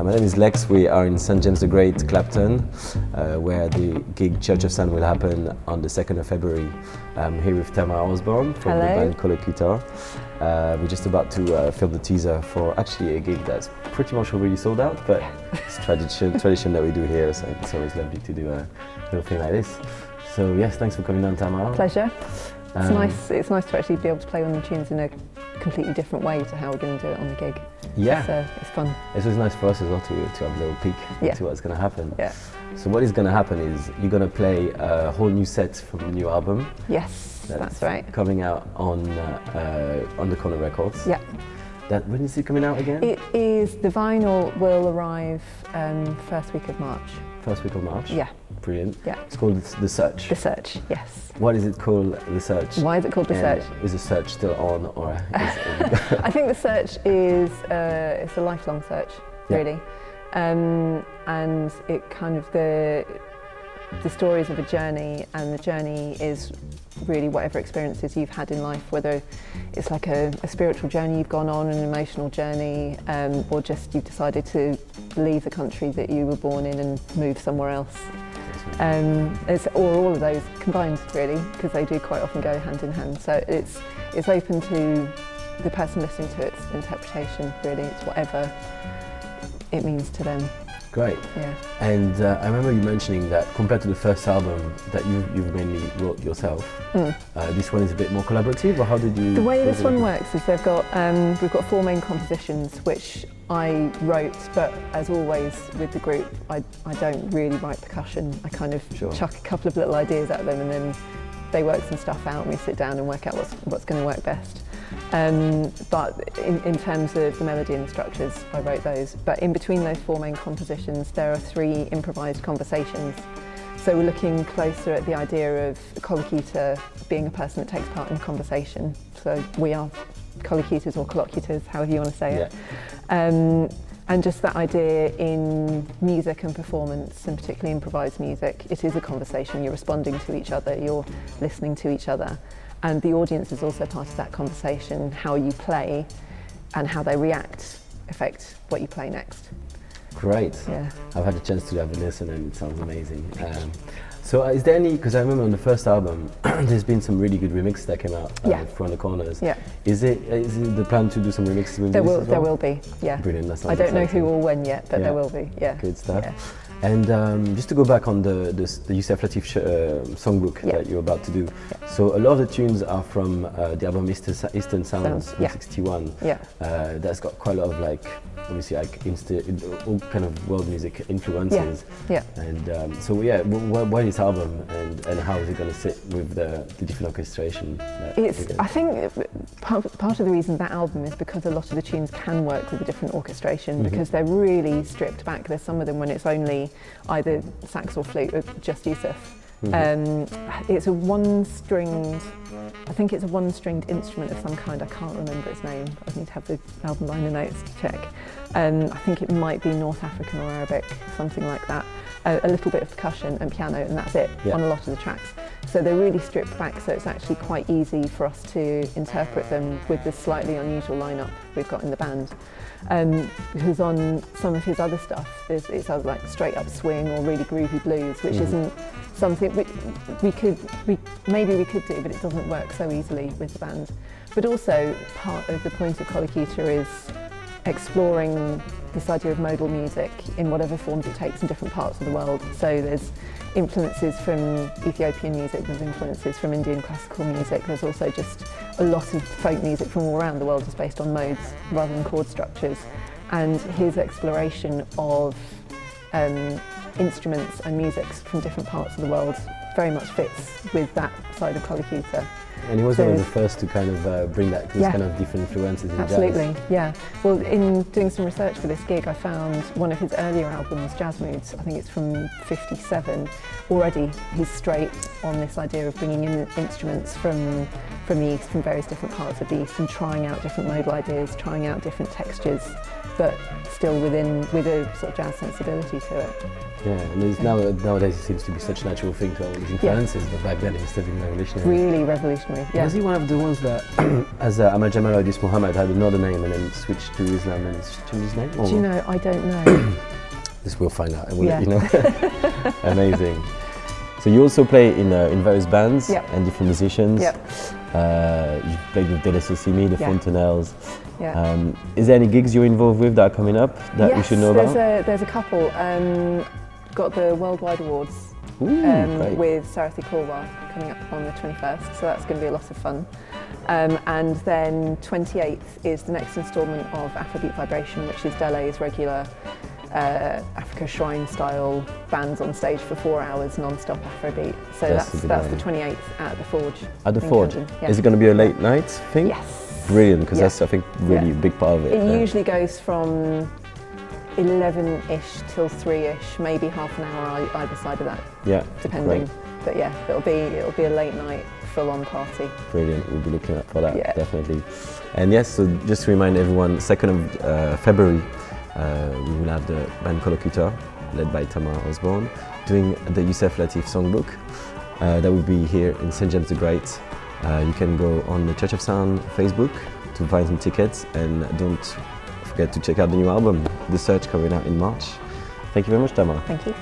My name is Lex. We are in St James the Great, Clapton, where the gig Church of Sun will happen on the 2nd of February. I'm here with Tamar Osborn from the band Collocutor. We're just about to film the teaser for actually a gig that's pretty much already sold out, but it's tradition that we do here, so it's always lovely to do a little thing like this. So yes, thanks for coming down, Tamar. Pleasure. It's nice to actually be able to play on the tunes in a completely different way to how we're going to do it on the gig. Yeah. It's fun. It's always nice for us as well to have a little peek into what's going to happen. Yeah. So what is going to happen is you're going to play a whole new set from the new album. Yes, that's right. Coming out on the Corner Records. Yeah. When is it coming out again? It is, the vinyl will arrive first week of March. First week of March? Yeah. Brilliant. Yeah. It's called The Search. The Search, yes. What is it called, The Search? Why is it called The Search? Is The Search still on, or I think The Search is it's a lifelong search, really. And it kind of the stories of a journey, and the journey is really whatever experiences you've had in life, whether it's like a spiritual journey you've gone on, an emotional journey, or just you've decided to leave the country that you were born in and move somewhere else. Or all of those combined, really, because they do quite often go hand in hand. So it's open to the person listening to its interpretation, really. It's whatever it means to them. Great. Yeah. And I remember you mentioning that compared to the first album that you've mainly wrote yourself, this one is a bit more collaborative, or how did you... The way this one works is we've got 4 main compositions which I wrote, but as always with the group, I don't really write percussion. I kind of chuck a couple of little ideas at them, and then they work some stuff out and we sit down and work out what's going to work best. But in terms of the melody and the structures, I wrote those. But in between those 4 main compositions, there are 3 improvised conversations. So we're looking closer at the idea of a collocutor being a person that takes part in a conversation. So we are collocutors or collocutors, however you want to say it. And just that idea in music and performance, and particularly improvised music, it is a conversation. You're responding to each other, you're listening to each other. And the audience is also part of that conversation. How you play and how they react affect what you play next. Great. Yeah. I've had a chance to have a listen and it sounds amazing. So is there any, because I remember on the first album, there's been some really good remixes that came out from the corners. Yeah. Is it the plan to do some remixes with this as well? There will be, yeah. Brilliant, that sounds I don't know exciting. who or when yet, but there will be, yeah. Good stuff. Yeah. And just to go back on the Yusef Lateef songbook that you're about to do. So a lot of the tunes are from the album Eastern Sounds from 61. Yeah. That's got quite a lot of obviously all kind of world music influences. Yeah. And so why this album, and how is it going to sit with the different orchestration? I think part of the reason that album is because a lot of the tunes can work with a different orchestration, because they're really stripped back. There's some of them when it's only either sax or flute, or just Yusef. It's a one-stringed instrument of some kind. I can't remember its name. I need to have the album liner notes to check. I think it might be North African or Arabic, something like that. A little bit of percussion and piano, and that's it on a lot of the tracks. So they're really stripped back, so it's actually quite easy for us to interpret them with the slightly unusual lineup we've got in the band. Because on some of his other stuff, it's either like straight up swing or really groovy blues, which isn't something maybe we could do, but it doesn't work so easily with the band. But also part of the point of Collocutor is exploring this idea of modal music in whatever forms it takes in different parts of the world. So there's influences from Ethiopian music, there's influences from Indian classical music, there's also just a lot of folk music from all around the world just based on modes rather than chord structures. And his exploration of instruments and musics from different parts of the world very much fits with that side of Collocutor. And he was one of the first to kind of bring that kind of different influences in Absolutely, yeah. Well, in doing some research for this gig, I found one of his earlier albums, Jazz Moods, I think it's from '57. Already, he's straight on this idea of bringing in instruments from the East, from various different parts of the East, and trying out different modal ideas, trying out different textures, but still with a sort of jazz sensibility to it. Yeah, and nowadays it seems to be such a natural thing to all these influences, but back then it was still revolutionary. Really revolutionary. definitely. Yeah. Was he one of the ones that, as Ahmad Jamal Idris Muhammad, had another name and then switched to Islam and changed his name? Do you know? I don't know. This we'll find out. We'll let you know. Amazing. So you also play in various bands and different musicians. You played with Delessosimi, the Fontanelles. Is there any gigs you're involved with that are coming up that we should know about? There's a couple. Got the Worldwide Awards with Sarathi Korwar coming up on the 21st, so that's going to be a lot of fun. And then 28th is the next instalment of Afrobeat Vibration, which is Dele's regular Africa Shrine style bands on stage for 4 hours non-stop Afrobeat. So that's the 28th at the Forge. At the Forge? Is it going to be a late night thing? Yes. Brilliant, because that's, I think, really a big part of it. It usually goes from 11-ish till 3-ish, maybe half an hour either side of that. Yeah, depending. Great. But yeah, it'll be a late night, full-on party. Brilliant. We'll be looking out for that, definitely. And yes, so just to remind everyone, 2nd of February, we will have the band Collocutor, led by Tamar Osborn, doing the Yusef Lateef songbook. That will be here in St. James the Great. You can go on the Church of Sound Facebook to find some tickets, and don't forget to check out the new album, The Search, coming out in March. Thank you very much, Tamar. Thank you.